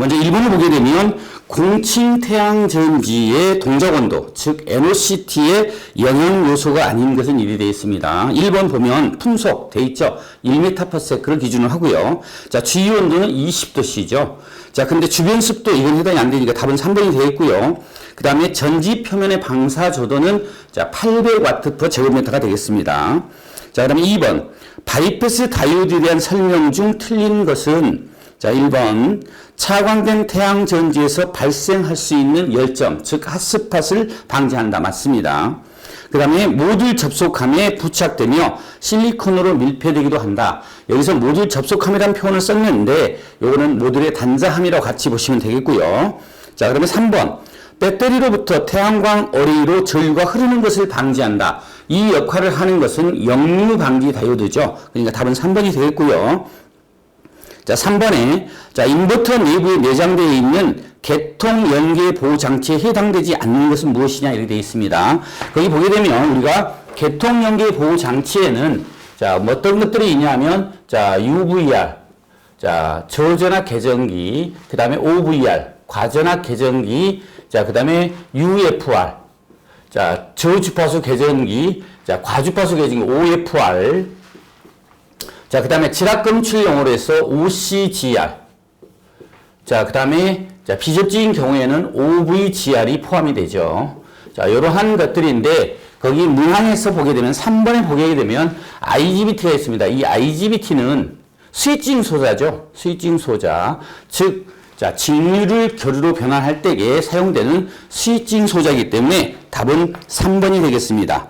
먼저 1번을 보게 되면 공칭 태양전지의 동작온도, 즉 NOCT의 영향 요소가 아닌 것은 일이 되어 있습니다. 1번 보면 풍속 돼 있죠. 1m/s를 기준으로 하고요. 자, 주위 온도는 20도씨죠. 자, 근데 주변 습도 이건 해당이 안 되니까 답은 3번이 되어 있고요. 그 다음에 전지 표면의 방사 조도는 자, 800W/제곱미터가 되겠습니다. 자, 그다음에 2번 바이패스 다이오드에 대한 설명 중 틀린 것은 자, 1번 차광된 태양 전지에서 발생할 수 있는 열점, 즉 핫스팟을 방지한다. 맞습니다. 그 다음에 모듈 접속함에 부착되며 실리콘으로 밀폐되기도 한다. 여기서 모듈 접속함이라는 표현을 썼는데 요거는 모듈의 단자함이라고 같이 보시면 되겠고요. 자, 그러면 3번 배터리로부터 태양광 어레이로 전류가 흐르는 것을 방지한다. 이 역할을 하는 것은 역류 방지 다이오드죠. 그러니까 답은 3번이 되겠고요. 자, 3번에 자, 인버터 내부에 내장되어 있는 개통 연계 보호 장치에 해당되지 않는 것은 무엇이냐 이렇게 되어 있습니다. 거기 보게 되면 우리가 개통 연계 보호 장치에는 자, 뭐 어떤 것들이 있냐면 자, UVR, 자, 저전압 계정기, 그다음에 OVR, 과전압 계정기, 자, 그다음에 UFR, 자, 저주파수 계정기, 자, 과주파수 계정기 OFR, 자, 그 다음에 지락검출용으로 해서 OCGR. 자, 그 다음에 자, 비접지인 경우에는 OVGR이 포함이 되죠. 자, 이러한 것들인데, 거기 문항에서 보게 되면, 3번에 보게 되면 IGBT가 있습니다. 이 IGBT는 스위칭 소자죠. 스위칭 소자. 즉, 자, 직류를 교류로 변환할 때에 사용되는 스위칭 소자이기 때문에 답은 3번이 되겠습니다.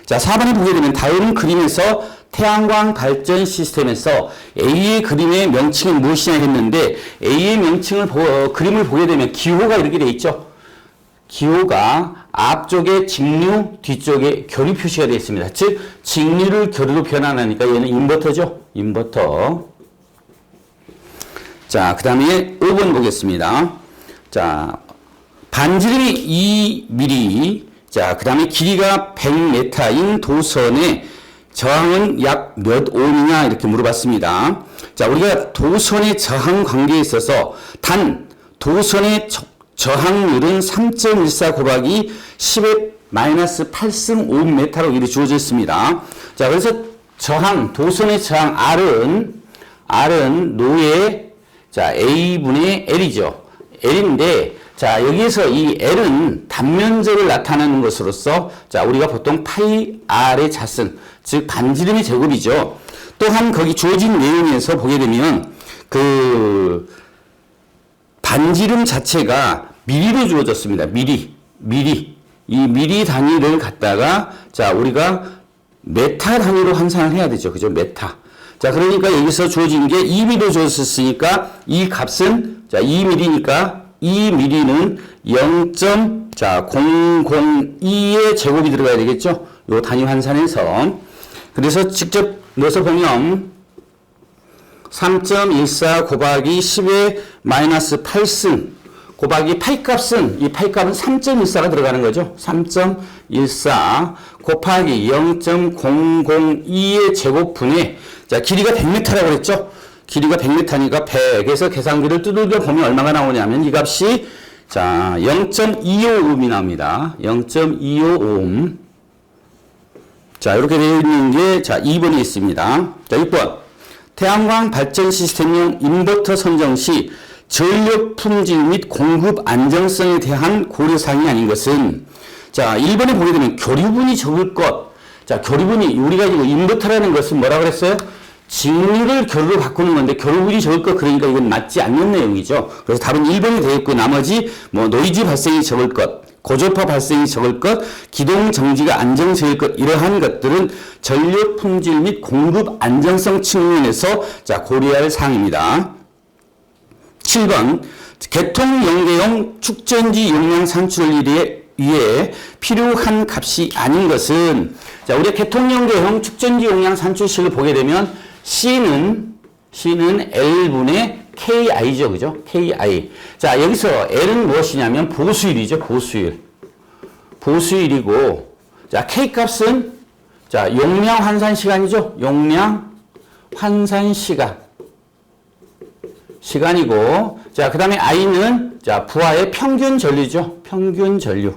자, 4번에 보게 되면 다음 그림에서 태양광 발전 시스템에서 A의 그림의 명칭은 무엇이냐 했는데 A의 명칭을 그림을 보게 되면 기호가 이렇게 되어 있죠. 기호가 앞쪽에 직류, 뒤쪽에 교류 표시가 되어 있습니다. 즉 직류를 교류로 변환하니까 얘는 인버터죠. 인버터. 자, 그 다음에 5번 보겠습니다. 자, 반지름이 2mm, 자, 그 다음에 길이가 100m인 도선의 저항은 약 몇 옴이냐 이렇게 물어봤습니다. 자, 우리가 도선의 저항 관계에 있어서 단 도선의 저항률은 3.14 곱하기 10의 마이너스 8승 5m로 이렇게 주어져 있습니다. 자, 그래서 저항, 도선의 저항 R은 노의 자, A분의 L이죠. L인데 자, 여기에서 이 L은 단면적을 나타내는 것으로서 자, 우리가 보통 파이 R의 자승, 즉 반지름의 제곱이죠. 또한 거기 주어진 내용에서 보게 되면 그 반지름 자체가 미리로 주어졌습니다. 미리. 이 미리 단위를 갖다가 자, 우리가 메타 단위로 환산을 해야 되죠. 그죠? 메타. 자, 그러니까 여기서 주어진 게 2mm로 주어졌으니까 이 값은 자, 2mm니까 2mm는 0.002의 제곱이 들어가야 되겠죠? 요 단위 환산해서. 그래서 직접 넣어서 보면 3.14 곱하기 10의 마이너스 8승 곱하기 파이 값은 이 파이 값은 3.14가 들어가는 거죠. 3.14 곱하기 0.002의 제곱분의 자, 길이가 100m라고 그랬죠? 길이가 100m니까 100에서 계산기를 두들겨 보면 얼마가 나오냐면 이 값이 자, 0.25옴이 나옵니다. 0.25옴. 자, 이렇게 되어 있는 게 자, 2번에 있습니다. 자, 6번. 태양광 발전 시스템용 인버터 선정 시 전력 품질 및 공급 안정성에 대한 고려사항이 아닌 것은 자, 1번에 보게 되면 교류분이 적을 것. 자, 교류분이 우리가 이거 인버터라는 것은 뭐라고 그랬어요? 직류를 교류로 바꾸는 건데 교류분이 적을 것, 그러니까 이건 맞지 않는 내용이죠. 그래서 답은 1번이 되겠고 나머지 뭐 노이즈 발생이 적을 것, 고전파 발생이 적을 것, 기동 정지가 안정적일 것, 이러한 것들은 전력 품질 및 공급 안정성 측면에서 자, 고려할 사항입니다. 7번 개통 연계용 축전지 용량 산출을 위해 필요한 값이 아닌 것은 자, 우리가 개통 연계용 축전지 용량 산출식을 보게 되면 C는 L분의 KI죠. 그죠? KI. 자, 여기서 L은 무엇이냐면 보수율이죠. 보수율이고, 자, K 값은, 자, 용량 환산 시간이죠. 용량 환산 시간. 시간이고, 자, 그 다음에 I는, 자, 부하의 평균 전류죠. 평균 전류.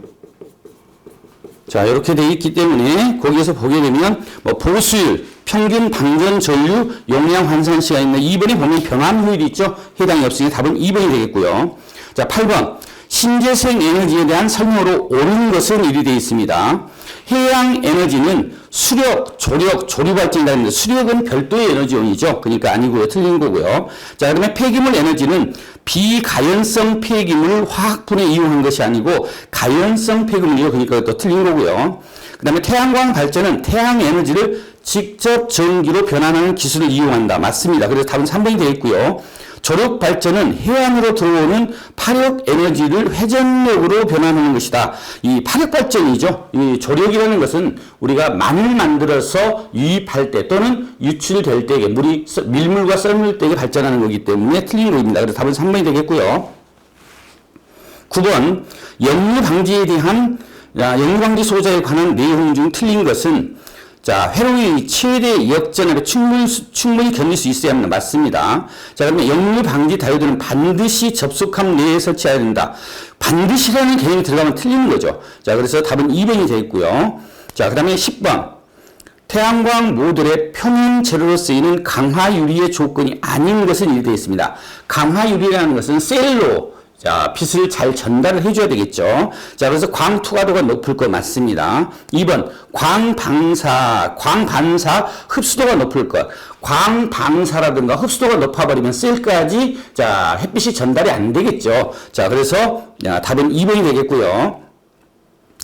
자, 이렇게 되어 있기 때문에, 거기에서 보게 되면, 뭐, 보수율, 평균 방전 전류, 용량 환산 시간인데, 2번에 보면 변환 효율이 있죠. 해당이 없으니 답은 2번이 되겠고요. 자, 8번. 신재생 에너지에 대한 설명으로 옳은 것은 이리 되어 있습니다. 해양 에너지는 수력, 조력, 조류발전이라는 데 수력은 별도의 에너지원이죠. 그러니까 아니고요. 틀린 거고요. 자, 그러면 폐기물 에너지는 비가연성 폐기물 화학분에 이용한 것이 아니고 가연성 폐기물이요. 그러니까 또 틀린 거고요. 그 다음에 태양광 발전은 태양 에너지를 직접 전기로 변환하는 기술을 이용한다. 맞습니다. 그래서 답은 3번이 되어 있고요. 조력 발전은 해안으로 들어오는 파력 에너지를 회전력으로 변환하는 것이다. 이 파력 발전이죠. 이 조력이라는 것은 우리가 만을 만들어서 유입할 때 또는 유출될 때에 물이 밀물과 썰물 때에 발전하는 거기 때문에 틀린 거입니다. 그래서 답은 3번이 되겠고요. 9번 역류 방지에 대한 역류 방지 소자에 관한 내용 중 틀린 것은 자, 회로의 최대 역전압에 충분히 견딜 수 있어야 합니다. 맞습니다. 자, 그러면 역류 방지 다이오드는 반드시 접속함 내에 설치해야 된다. 반드시라는 개념이 들어가면 틀리는 거죠. 자, 그래서 답은 2번이 되어 있고요. 자, 그 다음에 10번. 태양광 모듈의 표면 재료로 쓰이는 강화 유리의 조건이 아닌 것은 이리 되어 있습니다. 강화 유리라는 것은 셀로 자, 빛을 잘 전달을 해줘야 되겠죠. 자, 그래서 광 투과도가 높을 거 맞습니다. 2번, 광반사 흡수도가 높을 것. 광방사라든가 흡수도가 높아버리면 셀까지, 자, 햇빛이 전달이 안 되겠죠. 자, 그래서, 답은 2번이 되겠고요.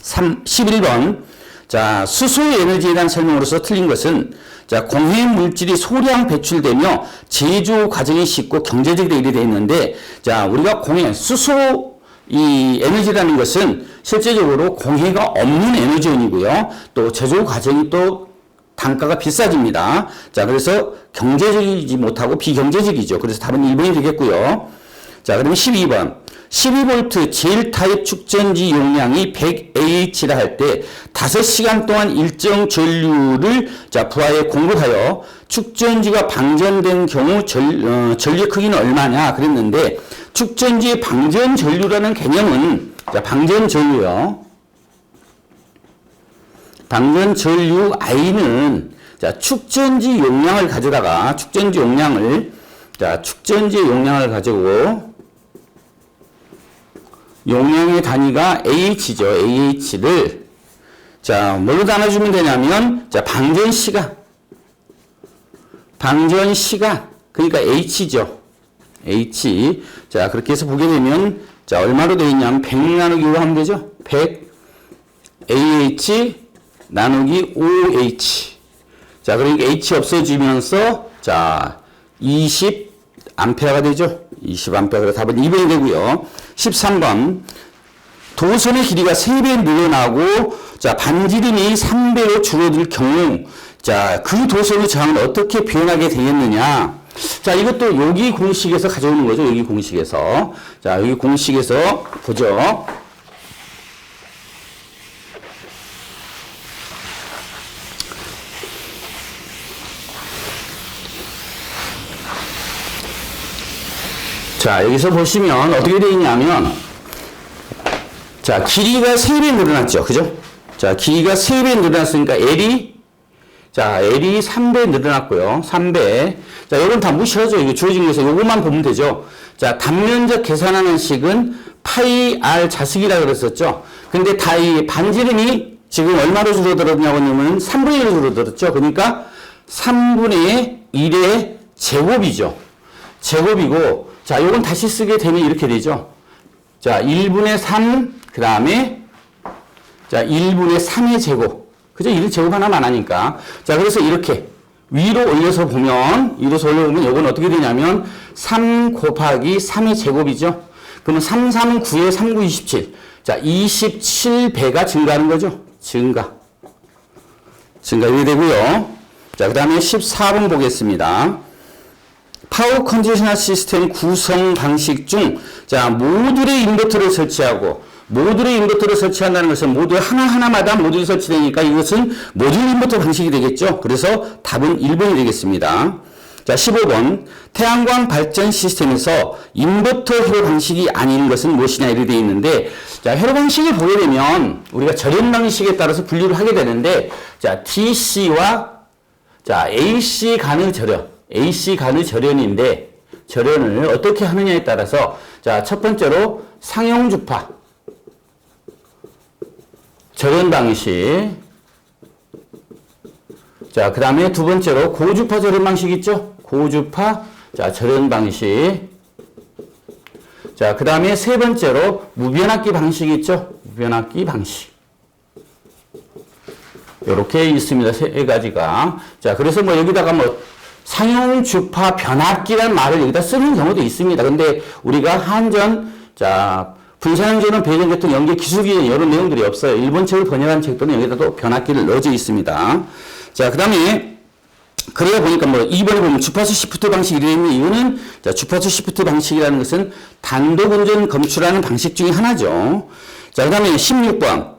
11번. 자, 수소 에너지에 대한 설명으로서 틀린 것은 자, 공해 물질이 소량 배출되며 제조 과정이 쉽고 경제적이다 이래 되어 있는데 자, 우리가 공해, 수소 이 에너지라는 것은 실제적으로 공해가 없는 에너지원이고요. 또 제조 과정이 또 단가가 비싸집니다. 자, 그래서 경제적이지 못하고 비경제적이죠. 그래서 답은 1번이 되겠고요. 자, 그러면 12번. 12V 제일 타입 축전지 용량이 100Ah라 할 때 5시간 동안 일정 전류를 자, 부하에 공급하여 축전지가 방전된 경우 전류 크기는 얼마냐 그랬는데 축전지의 방전 전류라는 개념은 자, 방전 전류요. 방전 전류 I는 자, 축전지 용량을 가져다가 축전지 용량을 가지고 용량의 단위가 H죠. AH를 자, 뭘로 나눠주면 되냐면 자, 방전 시간 그러니까 H죠. H. 자, 그렇게 해서 보게 되면 자, 얼마로 되어 있냐면 100 나누기 5 하면 되죠. 100 AH 나누기 5H. 자, 그러니까 H 없어지면서 자, 20A가 되죠. 20A. 그래서 답은 2번이 되고요. 13번. 도선의 길이가 3배 늘어나고 자, 반지름이 3배로 줄어들 경우 자, 그 도선의 저항은 어떻게 변하게 되겠느냐? 자, 이것도 여기 공식에서 가져오는 거죠. 여기 공식에서. 자, 여기 공식에서 보죠. 자, 여기서 보시면 어떻게 되어 있냐면 자, 길이가 3배 늘어났죠. 그죠? 자, 길이가 3배 늘어났으니까 L이 3배 늘어났고요. 3배. 자, 요건 다 무시하죠. 이거 주어진 거에서 요것만 보면 되죠. 자, 단면적 계산하는 식은 파이 R 자식이라 그랬었죠. 근데 다 이 반지름이 지금 얼마로 줄어들었냐고 하면 3분의 1로 줄어들었죠. 그러니까 3분의 1의 제곱이죠. 제곱이고 자, 요건 다시 쓰게 되면 이렇게 되죠. 자, 1분의 3, 그 다음에, 자, 1분의 3의 제곱. 그죠? 1의 제곱 하나만 하니까. 자, 그래서 이렇게 위로 올려서 보면, 요건 어떻게 되냐면, 3 곱하기 3의 제곱이죠. 그러면 3, 3, 9에 3, 9, 27. 자, 27배가 증가하는 거죠. 증가. 이렇게 되고요. 자, 그 다음에 14번 보겠습니다. 파워 컨디셔너 시스템 구성 방식 중, 자, 모듈에 인버터를 설치하고, 모듈에 인버터를 설치한다는 것은 모듈 하나하나마다 모듈이 설치되니까 이것은 모듈 인버터 방식이 되겠죠. 그래서 답은 1번이 되겠습니다. 자, 15번. 태양광 발전 시스템에서 인버터 회로 방식이 아닌 것은 무엇이냐 이렇게 되어 있는데, 자, 회로 방식을 보게 되면 우리가 절연 방식에 따라서 분류를 하게 되는데, 자, DC와 자, AC 간의 절연, AC 간의 절연인데, 절연을 어떻게 하느냐에 따라서, 자, 첫 번째로 상용주파 절연 방식. 자, 그 다음에 두 번째로 고주파 절연 방식 있죠? 고주파, 자, 절연 방식. 자, 그 다음에 세 번째로 무변압기 방식 있죠? 무변압기 방식. 요렇게 있습니다. 세 가지가. 자, 그래서 뭐 여기다가 뭐 상용주파 변압기라는 말을 여기다 쓰는 경우도 있습니다. 근데 우리가 한전, 자, 분산전원 배전계통 연계 기술기전 이런 내용들이 없어요. 일본 책을 번역한 책들은 여기다도 변압기를 넣어져 있습니다. 자, 그 다음에 그러다 보니까 뭐 2번에 보면 주파수 시프트 방식이 되어 있는 이유는, 자, 주파수 시프트 방식이라는 것은 단독 운전 검출하는 방식 중에 하나죠. 자, 그 다음에 16번.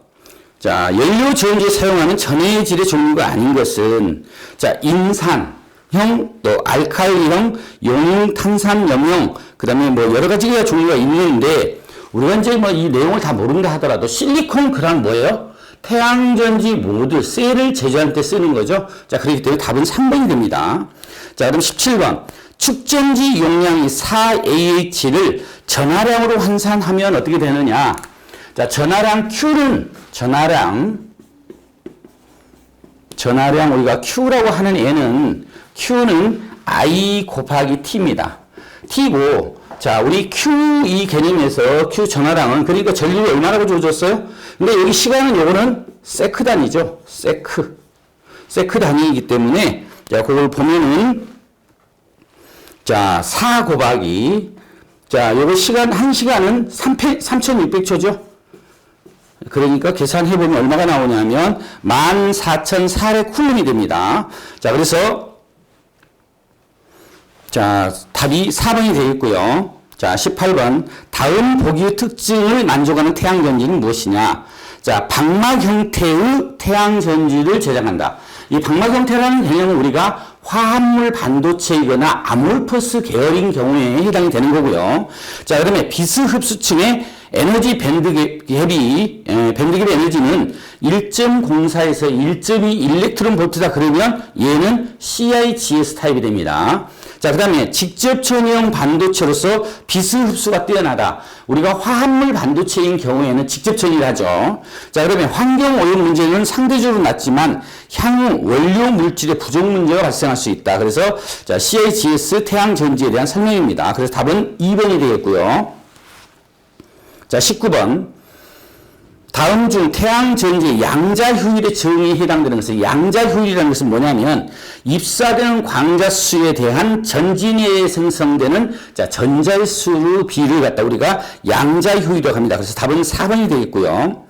자, 연료 지원기에 사용하는 전해질의 종류가 아닌 것은, 자, 인산형, 또 알칼리형, 용융, 탄산, 염용, 그 다음에 뭐 여러 가지가 종류가 있는데, 우리가 이제 뭐 이 내용을 다 모른다 하더라도 실리콘 그란 뭐예요? 태양전지 모듈, 셀을 제조할 때 쓰는 거죠. 자, 그렇기 때문에 답은 3번이 됩니다. 자, 그럼 17번. 축전지 용량이 4AH를 전하량으로 환산하면 어떻게 되느냐? 자, 전하량 Q는, 전하량 우리가 Q라고 하는 애는, Q는 I 곱하기 T입니다. T고, 자, 우리 Q 이 개념에서 Q 전하량은, 그러니까 전류를 얼마라고 줘줬어요? 근데 여기 시간은 요거는 세크 단위죠. 세크 단위이기 때문에, 자, 그걸 보면은, 자, 4 곱하기, 자, 요거 시간, 1시간은 3600초죠. 그러니까 계산해보면 얼마가 나오냐면, 14,400쿨럼이 됩니다. 자, 그래서, 자, 답이 4번이 되겠고요. 자, 18번. 다음 보기의 특징을 만족하는 태양전지는 무엇이냐? 자, 방막 형태의 태양전지를 제작한다. 이 방막 형태라는 개념은 우리가 화합물 반도체이거나 아몰퍼스 계열인 경우에 해당이 되는 거고요. 자, 그다음에 비스흡수층의 에너지 밴드갭이 에너지는 1.04에서 1.2 일렉트론 볼트다. 그러면 얘는 CIGS 타입이 됩니다. 자, 그 다음에 직접 전이형 반도체로서 비스 흡수가 뛰어나다. 우리가 화합물 반도체인 경우에는 직접 전이를 하죠. 자, 그러면 환경 오염 문제는 상대적으로 낮지만 향후 원료 물질의 부족 문제가 발생할 수 있다. 그래서 자, CIGS 태양 전지에 대한 설명입니다. 그래서 답은 2번이 되겠고요. 자, 19번. 다음 중 태양전지의 양자효율의 정의에 해당되는 것은, 양자효율이라는 것은 뭐냐면 입사되는 광자수에 대한 전지 내에 생성되는, 자, 전자의 수 비를 갖다 우리가 양자효율이라고 합니다. 그래서 답은 4번이 되겠고요.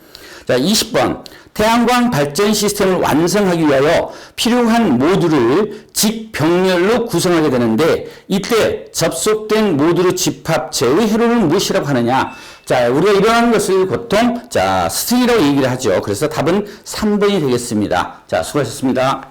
자, 20번. 태양광 발전 시스템을 완성하기 위하여 필요한 모듈을 직병렬로 구성하게 되는데, 이때 접속된 모듈의 집합체의 회로는 무엇이라고 하느냐? 자, 우리가 이러한 것을 보통, 자, 스트링이라고 얘기를 하죠. 그래서 답은 3번이 되겠습니다. 자, 수고하셨습니다.